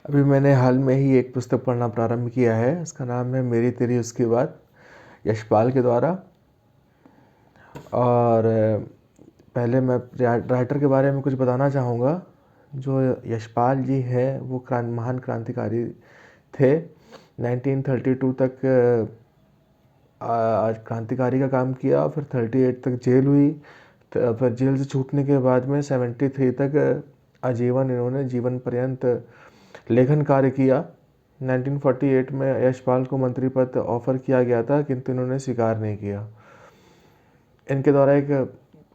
अभी मैंने हाल में ही एक पुस्तक पढ़ना प्रारंभ किया है। उसका नाम है मेरी तेरी उसकी बात, यशपाल के द्वारा। और पहले मैं राइटर के बारे में कुछ बताना चाहूँगा। जो यशपाल जी हैं वो महान क्रांतिकारी थे। 1932 तक आज क्रांतिकारी का काम किया, फिर 38 तक जेल हुई। फिर जेल से छूटने के बाद में 73 तक आजीवन इन्होंने जीवन पर्यंत लेखन कार्य किया। 1948 में यशपाल को मंत्री पद ऑफर किया गया था, किंतु इन्होंने स्वीकार नहीं किया। इनके द्वारा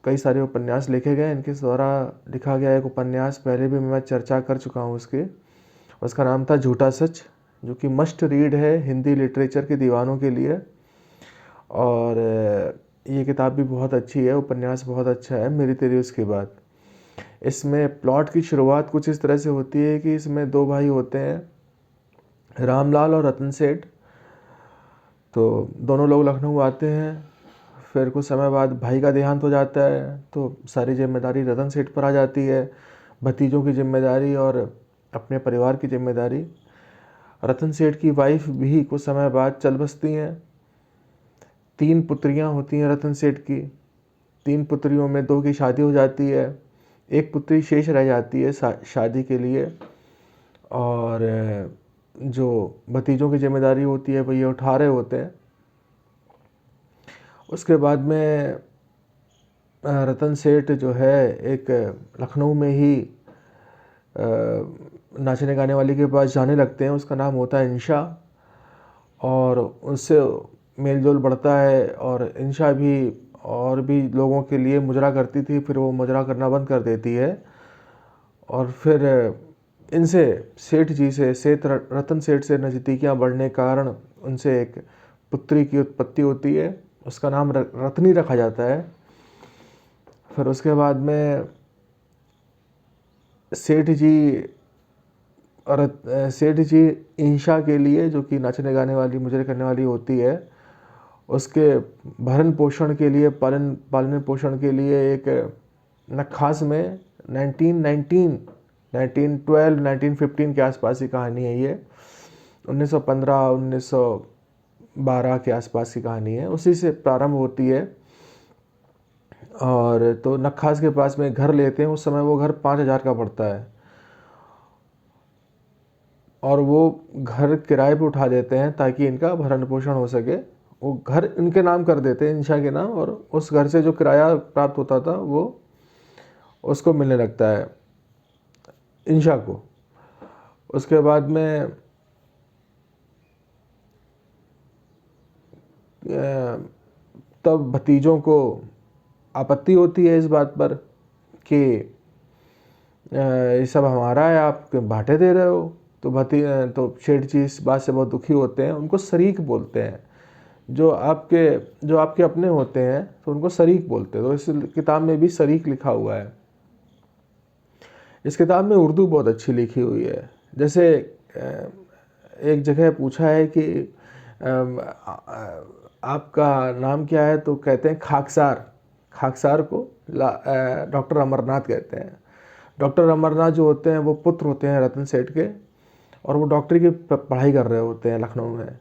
कई सारे उपन्यास लिखे गए। इनके द्वारा लिखा गया एक उपन्यास पहले भी मैं चर्चा कर चुका हूँ उसका नाम था झूठा सच, जो कि मस्ट रीड है हिंदी लिटरेचर के दीवानों के लिए। और ये किताब भी बहुत अच्छी है, उपन्यास बहुत अच्छा है, मेरी तेरी उसकी बात। इसमें प्लॉट की शुरुआत कुछ इस तरह से होती है कि इसमें दो भाई होते हैं, रामलाल और रतन सेठ। तो दोनों लोग लखनऊ आते हैं। फिर कुछ समय बाद भाई का देहांत हो जाता है, तो सारी जिम्मेदारी रतन सेठ पर आ जाती है, भतीजों की जिम्मेदारी और अपने परिवार की जिम्मेदारी। रतन सेठ की वाइफ भी कुछ समय बाद चल बसती हैं। 3 पुत्रियां होती हैं रतन सेठ की। 3 पुत्रियों में 2 की शादी हो जाती है, एक पुत्री शेष रह जाती है शादी के लिए। और जो भतीजों की जिम्मेदारी होती है वो ये उठा रहे होते हैं। उसके बाद में रतन सेठ जो है एक लखनऊ में ही नाचने गाने वाली के पास जाने लगते हैं। उसका नाम होता है इंशा, और उससे मेल जोल बढ़ता है। और इंशा भी और भी लोगों के लिए मुजरा करती थी, फिर वो मुजरा करना बंद कर देती है। और फिर इनसे रतन सेठ से नज़दीकियाँ बढ़ने के कारण उनसे एक पुत्री की उत्पत्ति होती है। उसका नाम रत्नी रखा जाता है। फिर उसके बाद में सेठ जी इंशा के लिए, जो कि नाचने गाने वाली मुजरे करने वाली होती है, उसके भरण पोषण के लिए, पालन पोषण के लिए एक नखास में 1915 के आसपास की कहानी है ये। 1915-1912 के आसपास की कहानी है, उसी से प्रारंभ होती है। और तो नखास के पास में घर लेते हैं। उस समय वो घर 5,000 का पड़ता है, और वो घर किराए पे उठा देते हैं ताकि इनका भरण पोषण हो सके। वो घर इनके नाम कर देते हैं, इंशा के नाम, और उस घर से जो किराया प्राप्त होता था वो उसको मिलने लगता है, इंशा को। उसके बाद में तब भतीजों को आपत्ति होती है इस बात पर कि ये सब हमारा है, आप बांटे दे रहे हो। तो सेठ जी इस बात से बहुत दुखी होते हैं। उनको शरीक बोलते हैं। जो आपके अपने होते हैं तो उनको शरीक बोलते हैं। तो इस किताब में भी शरीक लिखा हुआ है। इस किताब में उर्दू बहुत अच्छी लिखी हुई है। जैसे एक जगह पूछा है कि आपका नाम क्या है, तो कहते हैं खाकसार को डॉक्टर अमरनाथ कहते हैं। डॉक्टर अमरनाथ जो होते हैं वो पुत्र होते हैं रतन सेठ के, और वो डॉक्टरी की पढ़ाई कर रहे होते हैं लखनऊ में।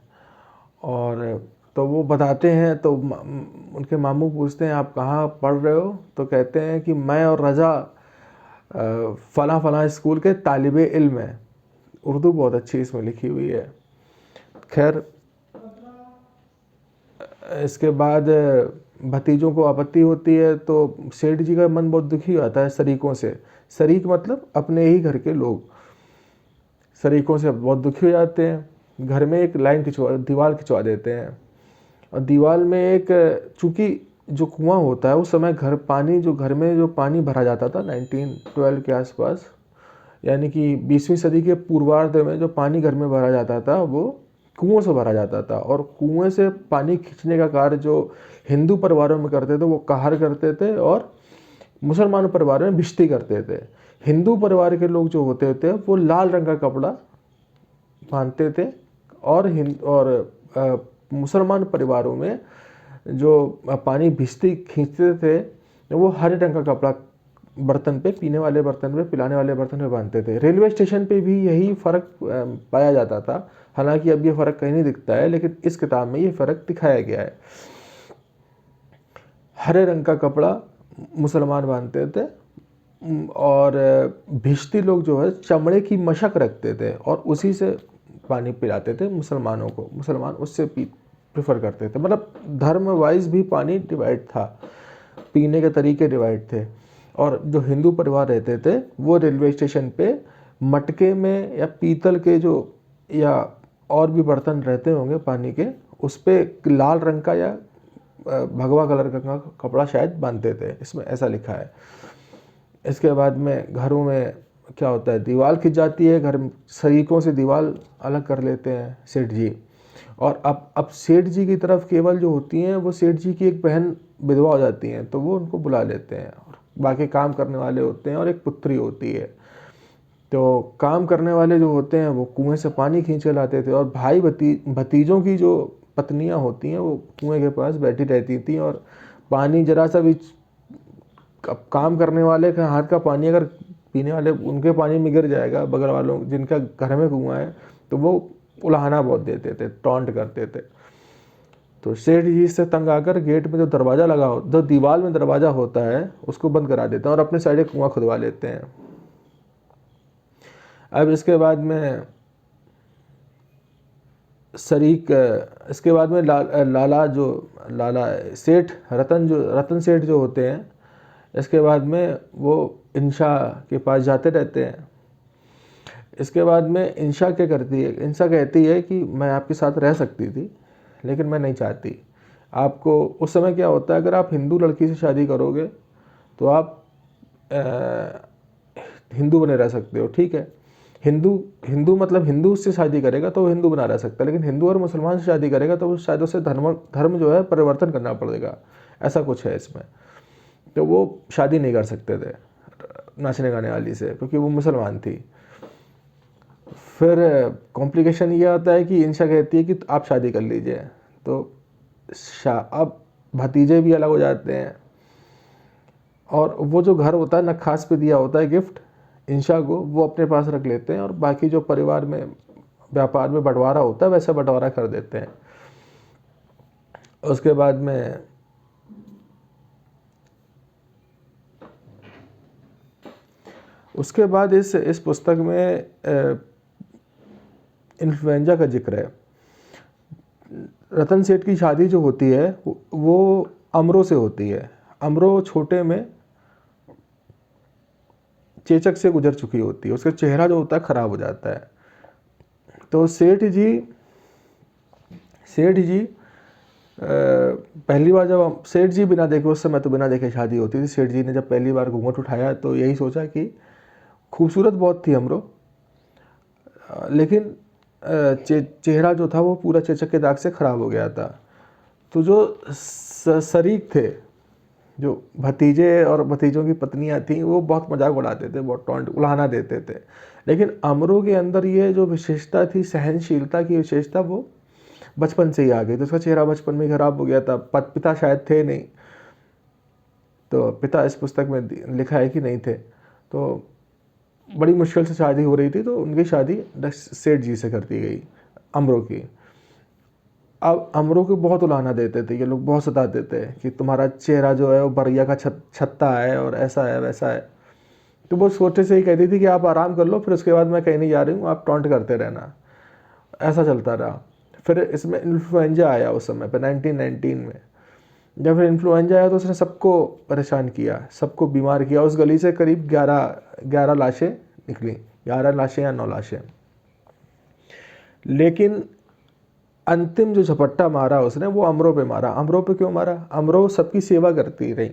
और तो वो बताते हैं, तो उनके मामू पूछते हैं आप कहाँ पढ़ रहे हो, तो कहते हैं कि मैं और रजा फ़लाँ फ़लाँ स्कूल के तालिबे इल्म हैं। उर्दू बहुत अच्छी इसमें लिखी हुई है। खैर, इसके बाद भतीजों को आपत्ति होती है, तो सेठ जी का मन बहुत दुखी होता है शरीकों से। शरीक मतलब अपने ही घर के लोग शरीकों से बहुत दुखी हो जाते हैं। घर में एक दीवार खिंचवा देते हैं। और दीवार में एक, चूँकि जो कुआं होता है उस समय घर में जो पानी भरा जाता था 1912 के आसपास, यानी कि 20वीं सदी के पूर्वार्ध में जो पानी घर में भरा जाता था वो कुओं से भरा जाता था। और कुएं से पानी खींचने का कार्य जो हिंदू परिवारों में करते थे वो कहार करते थे, और मुसलमान परिवार में भिश्ती करते थे। हिंदू परिवार के लोग जो होते थे वो लाल रंग का कपड़ा बांधते थे, और मुसलमान परिवारों में जो पानी भिश्ती खींचते थे वो हरे रंग का कपड़ा बर्तन पे, पीने वाले बर्तन पे, पिलाने वाले बर्तन पे बांधते थे। रेलवे स्टेशन पे भी यही फ़र्क पाया जाता था। हालांकि अब ये फ़र्क कहीं नहीं दिखता है, लेकिन इस किताब में ये फ़र्क दिखाया गया है। हरे रंग का कपड़ा मुसलमान बांधते थे और भिश्ती लोग जो है चमड़े की मशक रखते थे और उसी से पानी पिलाते थे मुसलमानों को। मुसलमान उससे प्रेफर करते थे। मतलब धर्म वाइज भी पानी डिवाइड था, पीने के तरीके डिवाइड थे। और जो हिंदू परिवार रहते थे वो रेलवे स्टेशन पे मटके में या पीतल के जो या और भी बर्तन रहते होंगे पानी के, उस पर लाल रंग का या भगवा कलर का कपड़ा शायद बांधते थे, इसमें ऐसा लिखा है। इसके बाद में घरों में क्या होता है, दीवार खिंच जाती है, घर शरीकों से दीवार अलग कर लेते हैं सेठ जी। और अब सेठ जी की तरफ केवल जो होती हैं वो सेठ जी की एक बहन विधवा हो जाती हैं, तो वो उनको बुला लेते हैं। और बाकी काम करने वाले होते हैं और एक पुत्री होती है। तो काम करने वाले जो होते हैं वो कुएं से पानी खींच के लाते थे और भाई भतीजों की जो पत्नियां होती हैं वो कुएं के पास बैठी रहती थी और पानी जरा सा भी काम करने वाले के हाथ का पानी अगर पीने वाले उनके पानी में गिर जाएगा, बगल वालों जिनका घर में कुआं है, तो वो उलाहना बहुत देते थे, टॉन्ट करते थे। तो सेठ जी से तंग आकर गेट में जो दरवाज़ा लगा हो, जो दीवार में दरवाज़ा होता है उसको बंद करा देते हैं और अपने साइड कुआं खुदवा लेते हैं। अब इसके बाद में शरीक, इसके बाद में लाला सेठ रतन सेठ जो होते हैं, इसके बाद में वो इंशा के पास जाते रहते हैं। इसके बाद में इंशा क्या करती है, इंशा कहती है कि मैं आपके साथ रह सकती थी लेकिन मैं नहीं चाहती। आपको उस समय क्या होता है, अगर आप हिंदू लड़की से शादी करोगे तो आप हिंदू बने रह सकते हो, ठीक है। हिंदू मतलब हिंदू उससे शादी करेगा तो वो हिंदू बना रह सकता है, लेकिन हिंदू और मुसलमान से शादी करेगा तो शायद उसे धर्म जो है परिवर्तन करना पड़ेगा, ऐसा कुछ है इसमें। तो वो शादी नहीं कर सकते थे नाचने गाने वाली से, क्योंकि वो मुसलमान थी। फिर कॉम्प्लिकेशन ये आता है कि इंशा कहती है कि आप शादी कर लीजिए, तो अब भतीजे भी अलग हो जाते हैं और वो जो घर होता है नखास पे दिया होता है गिफ्ट इंशा को, वो अपने पास रख लेते हैं और बाकी जो परिवार में व्यापार में बंटवारा होता है वैसा बंटवारा कर देते हैं। उसके बाद में इस पुस्तक में इन्फ्लुएंजा का जिक्र है। रतन सेठ की शादी जो होती है वो अमरो से होती है। अमरो छोटे में चेचक से गुजर चुकी होती है, उसका चेहरा जो होता है खराब हो जाता है। तो सेठ जी पहली बार जब सेठ जी बिना देखे, उस समय तो बिना देखे शादी होती थी, सेठ जी ने जब पहली बार घूंघट उठाया तो यही सोचा कि खूबसूरत बहुत थी अमरो, लेकिन चेहरा जो था वो पूरा चेचक के दाग से ख़राब हो गया था। तो जो शरीक थे, जो भतीजे और भतीजों की पत्नियां थीं, वो बहुत मजाक उड़ाते थे, बहुत टॉन्ट उलाहना देते थे। लेकिन अमरो के अंदर ये जो विशेषता थी, सहनशीलता की विशेषता, वो बचपन से ही आ गई। तो उसका चेहरा बचपन में खराब हो गया था। पिता शायद थे नहीं, तो पिता इस पुस्तक में लिखा है कि नहीं थे। तो बड़ी मुश्किल से शादी हो रही थी, तो उनकी शादी सेठ जी से कर दी गई अमरो की। अब अमरो को बहुत उलाहना देते थे ये लोग, बहुत सताते थे कि तुम्हारा चेहरा जो है वो बरिया का छत्ता है और ऐसा है वैसा है। तो वो छोटे से ही कहती थी कि आप आराम कर लो, फिर उसके बाद मैं कहीं नहीं जा रही हूँ, आप टॉन्ट करते रहना। ऐसा चलता रहा। फिर इसमें इन्फ्लुएंजा आया उस समय पर 1919 में। जब फिर इन्फ्लुएंजा आया तो उसने सबको परेशान किया, सबको बीमार किया। उस गली से करीब 11 लाशें निकली, 11 लाशें या 9 लाशें। लेकिन अंतिम जो झपट्टा मारा उसने वो अमरो पे मारा। अमरो पे क्यों मारा? अमरो सबकी सेवा करती रही,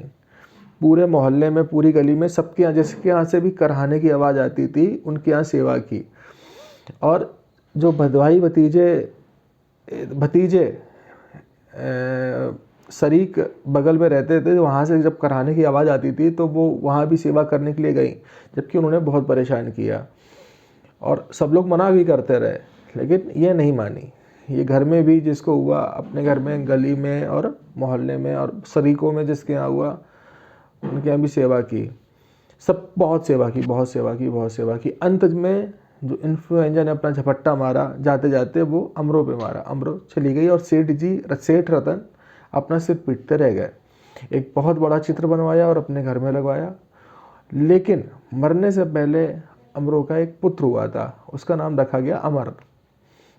पूरे मोहल्ले में, पूरी गली में, सबके यहाँ, जिसके यहाँ से भी कराहने की आवाज़ आती थी उनके यहाँ सेवा की। और जो भदवाई भतीजे शरीक बगल में रहते थे, वहाँ से जब कराहने की आवाज़ आती थी तो वो वहाँ भी सेवा करने के लिए गई, जबकि उन्होंने बहुत परेशान किया और सब लोग मना भी करते रहे, लेकिन ये नहीं मानी। ये घर में भी जिसको हुआ, अपने घर में, गली में और मोहल्ले में और शरीकों में जिसके यहाँ हुआ, उनके यहाँ भी सेवा की। सब बहुत सेवा की, बहुत सेवा की, बहुत सेवा की। अंत में जो इन्फ्लुएंजा ने अपना झपट्टा मारा, जाते जाते वो अमरों पे मारा, अमरों चली गई और सेठ रतन अपना सिर पीटते रह गए। एक बहुत बड़ा चित्र बनवाया और अपने घर में लगवाया। लेकिन मरने से पहले अमरों का एक पुत्र हुआ था, उसका नाम रखा गया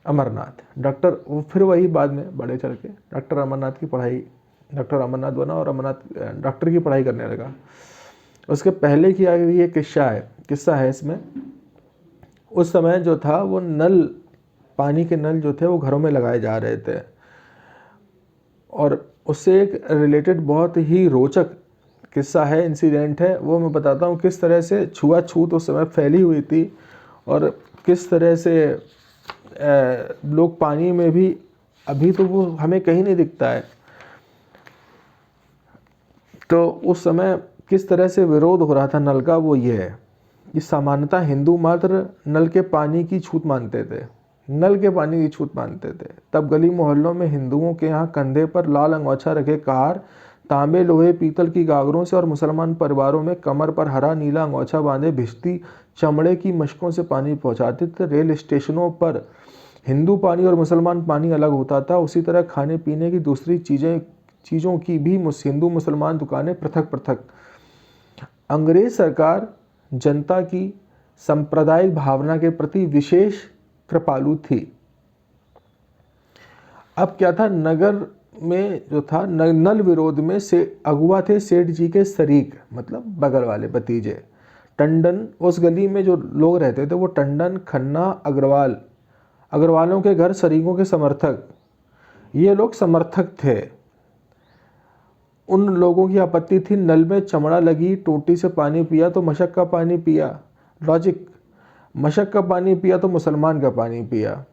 अमरनाथ। डॉक्टर वो फिर वही बाद में बड़े चल के डॉक्टर अमरनाथ की पढ़ाई, डॉक्टर अमरनाथ बना और अमरनाथ डॉक्टर की पढ़ाई करने लगा। उसके पहले की आगे ये किस्सा है इसमें। उस समय जो था वो पानी के नल जो थे वो घरों में लगाए जा रहे थे, और उससे एक रिलेटेड बहुत ही रोचक किस्सा है, इंसिडेंट है, वो मैं बताता हूँ। किस तरह से छुआछूत उस समय फैली हुई थी और किस तरह से लोग पानी में भी, अभी तो वो हमें कहीं नहीं दिखता है, तो उस समय किस तरह से विरोध हो रहा था नल का, वो ये है कि सामान्यतः हिंदू मात्र नल के पानी की छूत मानते थे, नल के पानी की छूत मानते थे। तब गली मोहल्लों में हिंदुओं के यहाँ कंधे पर लाल अंगोछा रखे कार, तांबे लोहे पीतल की गागरों से, और मुसलमान परिवारों में कमर पर हरा नीला अंगोछा बांधे भिश्ती चमड़े की मशकों से पानी पहुंचाते थे। रेल स्टेशनों पर हिंदू पानी और मुसलमान पानी अलग होता था। उसी तरह खाने पीने की दूसरी चीज़ों की भी हिंदू मुसलमान दुकानें पृथक पृथक। अंग्रेज सरकार जनता की सांप्रदायिक भावना के प्रति विशेष कृपालु थी। अब क्या था, नगर में जो था नल विरोध में से अगुआ थे सेठ जी के शरीक, मतलब बगल वाले भतीजे टंडन। उस गली में जो लोग रहते थे वो टंडन, खन्ना, अग्रवालों के घर शरीकों के समर्थक, ये लोग समर्थक थे। उन लोगों की आपत्ति थी, नल में चमड़ा लगी टोटी से पानी पिया तो मशक का पानी पिया। लॉजिक, मशक का पानी पिया तो मुसलमान का पानी पिया।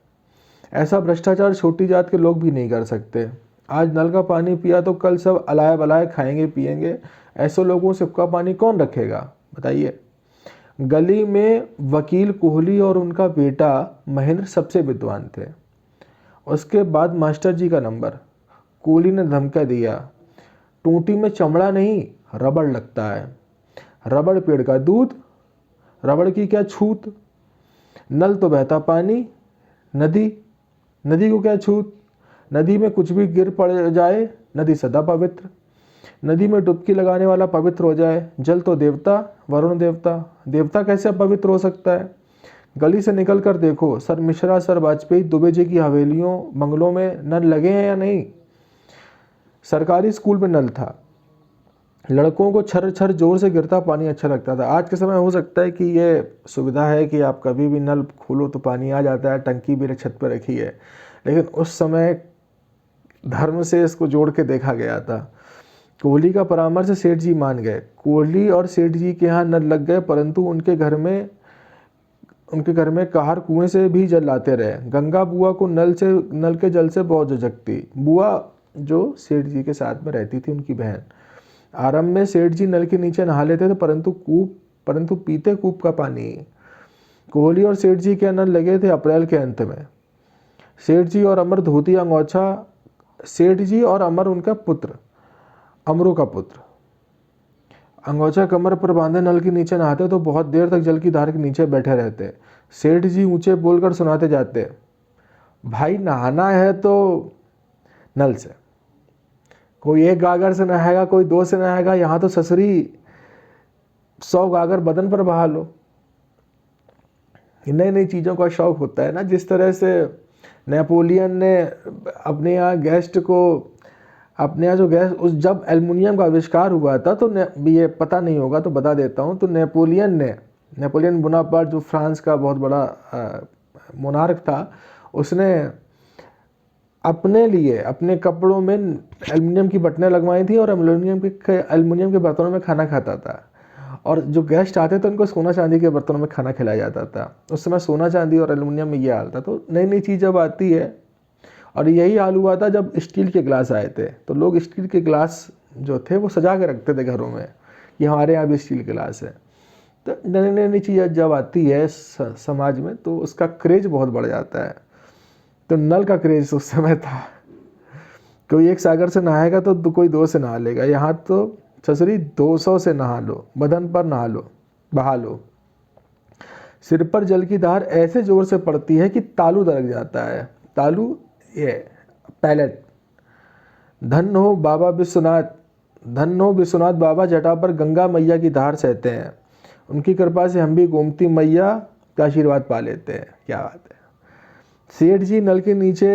ऐसा भ्रष्टाचार छोटी जात के लोग भी नहीं कर सकते। आज नल का पानी पिया तो कल सब अलाय बलाय खाएंगे पिएंगे। ऐसे लोगों से का पानी कौन रखेगा, बताइए। गली में वकील कोहली और उनका बेटा महेंद्र सबसे विद्वान थे। उसके बाद मास्टर जी का नंबर। कोहली ने धमका दिया, टूटी में चमड़ा नहीं रबड़ लगता है, रबड़ पेड़ का दूध, रबड़ की क्या छूत, नल तो बहता पानी, नदी को क्या छूत, नदी में कुछ भी गिर पड़ जाए नदी सदा पवित्र, नदी में डुबकी लगाने वाला पवित्र हो जाए। जल तो देवता, वरुण देवता, देवता कैसे अपवित्र हो सकता है। गली से निकल कर देखो, सर मिश्रा, सर वाजपेयी, दुबे जी की हवेलियों बंगलों में नल लगे हैं या नहीं। सरकारी स्कूल में नल था, लड़कों को छर छर जोर से गिरता पानी अच्छा लगता था। आज के समय हो सकता है कि ये सुविधा है कि आप कभी भी नल खोलो तो पानी आ जाता है, टंकी भी छत पर रखी है, लेकिन उस समय धर्म से इसको जोड़ के देखा गया था। कोहली का परामर्श सेठ जी मान गए। कोहली और सेठ जी के यहाँ नल लग गए, परंतु उनके घर में कहार कुएं से भी जल लाते रहे। गंगा बुआ को नल के जल से बहुत झिझकती। बुआ जो सेठ जी के साथ में रहती थी, उनकी बहन। आरंभ में सेठ जी नल के नीचे नहा लेते थे, परंतु पीते कूप का पानी। कोहली और सेठ जी के नल लगे थे अप्रैल के अंत में। सेठ जी और अमर धोती अंगोछा, सेठ जी और अमर उनका पुत्र, अमरों का पुत्र, अंगोछा कमर पर बांधे नल के नीचे नहाते तो बहुत देर तक जल की धार के नीचे बैठे रहते। सेठ जी ऊंचे बोलकर सुनाते जाते, भाई नहाना है तो नल से, कोई एक गागर से नहाएगा, कोई दो से नहाएगा, यहाँ तो ससुरी 100 गागर बदन पर बहा लो। नई नई चीज़ों का शौक होता है ना। जिस तरह से नेपोलियन ने अपने यहाँ जो गैस उस जब एल्युमिनियम का आविष्कार हुआ था, तो ये पता नहीं होगा तो बता देता हूँ, तो नेपोलियन बोनापार्ट जो फ्रांस का बहुत बड़ा मोनार्क था, उसने अपने लिए अपने कपड़ों में एल्युमिनियम की बटनें लगवाई थी और एल्युमिनियम के बर्तनों में खाना खाता था। और जो गेस्ट आते थे उनको सोना चांदी के बर्तनों में खाना खिलाया जाता था। उस समय सोना चांदी और एल्युमिनियम में ये हाल था। तो नई नई चीज़ जब आती है, और यही हाल हुआ था जब स्टील के गिलास आए थे, तो लोग स्टील के गिलास जो थे वो सजा के रखते थे घरों में कि हमारे यहाँ भी स्टील गिलास है। तो नई नई चीज़ें जब आती है समाज में, तो उसका क्रेज बहुत बढ़ जाता है। तो नल का क्रेज उस समय था। कोई एक सागर से नहाएगा तो कोई 2 से नहा लेगा। यहाँ तो ससुरी 200 से नहा लो, बदन पर नहा लो। बहा लो। सिर पर जल की धार ऐसे जोर से पड़ती है कि तालू दरक जाता है। तालू ये पैलेट। धन हो बाबा विश्वनाथ, धन हो विश्वनाथ बाबा, जटा पर गंगा मैया की धार सहते हैं। उनकी कृपा से हम भी गोमती मैया का आशीर्वाद पा लेते हैं। क्या बात है। सेठ जी नल के नीचे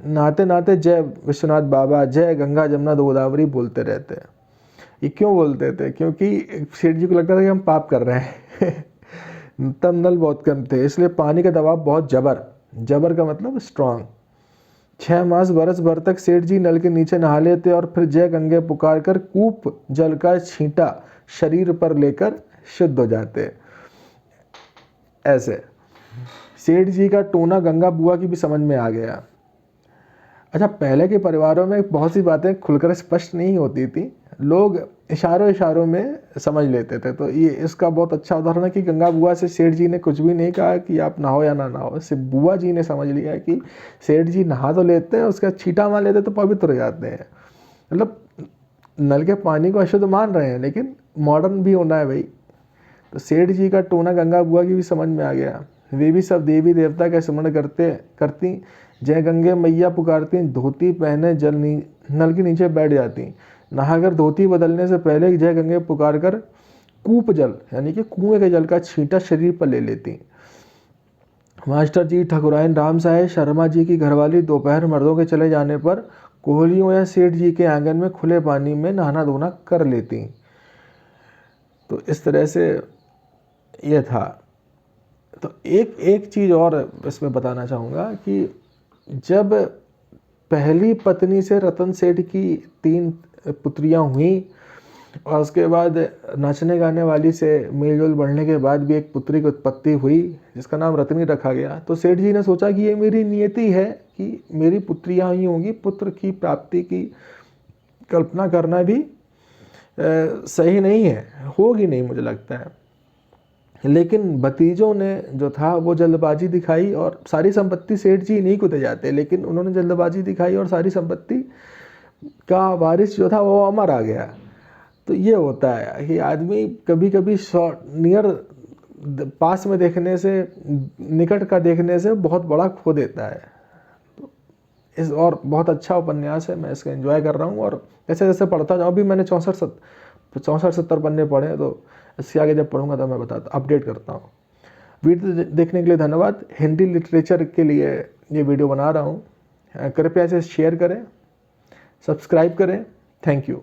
नहाते नहाते जय विश्वनाथ बाबा, जय गंगा जमुना गोदावरी बोलते रहते हैं। ये क्यों बोलते थे? क्योंकि सेठ जी को लगता था कि हम पाप कर रहे हैं तब नल बहुत कम थे, इसलिए पानी का दबाव बहुत जबर का मतलब स्ट्रांग। 6 मास बरस भर तक सेठ जी नल के नीचे नहा लेते और फिर जय गंगे पुकार कर कूप जल का छींटा शरीर पर लेकर शुद्ध हो जाते। ऐसे सेठ जी का टोना गंगा बुआ की भी समझ में आ गया। अच्छा, पहले के परिवारों में बहुत सी बातें खुलकर स्पष्ट नहीं होती थी, लोग इशारों में समझ लेते थे। तो ये इसका बहुत अच्छा उदाहरण है कि गंगा बुआ से सेठ जी ने कुछ भी नहीं कहा कि आप नहाओ या ना नहाओ, सिर्फ बुआ जी ने समझ लिया कि सेठ जी नहा तो लेते हैं, उसका छींटा मार लेते तो पवित्र हो जाते हैं। मतलब नल के पानी को अशुद्ध मान रहे हैं, लेकिन मॉडर्न भी होना है भाई। तो सेठ जी का टोना गंगा बुआ की भी समझ में आ गया। वे भी सब देवी देवता का स्मरण करती जय गंगे मैया पुकारती, धोती पहने नल के नीचे बैठ जाती। नहाकर धोती बदलने से पहले जय गंगे पुकार कर कूप जल यानी कि कुएं के जल का छींटा शरीर पर ले लेती। मास्टर जी ठकुराइन राम साहेब शर्मा जी की घरवाली दोपहर मर्दों के चले जाने पर कोहलियों या सेठ जी के आंगन में खुले पानी में नहाना धोना कर लेती। तो इस तरह से ये था। तो एक चीज़ और इसमें बताना चाहूँगा कि जब पहली पत्नी से रतन सेठ की 3 पुत्रियां हुई और उसके बाद नाचने गाने वाली से मेलजोल बढ़ने के बाद भी एक पुत्री की उत्पत्ति हुई जिसका नाम रत्नी रखा गया, तो सेठ जी ने सोचा कि ये मेरी नियति है कि मेरी पुत्रियां ही होंगी, पुत्र की प्राप्ति की कल्पना करना भी सही नहीं है, होगी नहीं मुझे लगता है। लेकिन भतीजों ने जो था वो जल्दबाजी दिखाई और सारी संपत्ति सेठ जी नहीं को दे जाते, लेकिन उन्होंने जल्दबाजी दिखाई और सारी संपत्ति का वारिस जो था वो अमर आ गया। तो ये होता है कि आदमी कभी कभी नियर पास में देखने से, निकट का देखने से बहुत बड़ा खो देता है। तो इस और बहुत अच्छा उपन्यास है, मैं इसका एंजॉय कर रहा हूँ और जैसे जैसे पढ़ता जाऊँ, अभी मैंने 64-70 पन्ने पढ़े हैं, तो इसके आगे जब पढ़ूंगा तो मैं अपडेट करता हूँ। वीडियो देखने के लिए धन्यवाद। हिंदी लिटरेचर के लिए ये वीडियो बना रहा हूँ, कृपया इसे शेयर करें, सब्सक्राइब करें। Thank you.